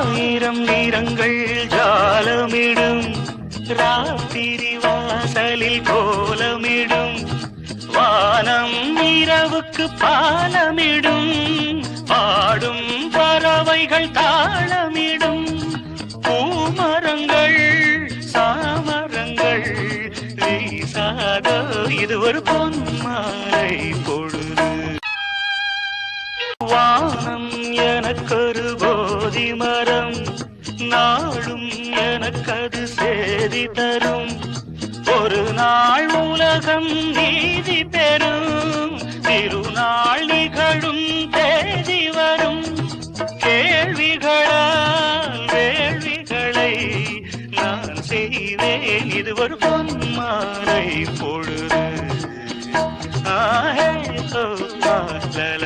ஆயிரம் நிறங்கள் ஜாலமிடும் ராத்திரி வாசலில் கோலமிடும் வானம் இரவுக்கு பாலமிடும் பாடும் பறவைகள் தாளமிடும் பூமரங்கள் சாமரங்கள் வீசாதோ இது ஒரு பொன்மாலை பொழுது வானம் எனக்கொரு போதி மரம் நாளும் எனக்கது சேதி தரும் ஒரு நாள் உலகம் நீதி பெறும் திருநாள் நிகழும் தேதி வரும் கேள்விகளால் வேள்விகளை நான் செய்வேன் இது ஒரு பொன்மாலை பொழுது ஆஹே ஓ லல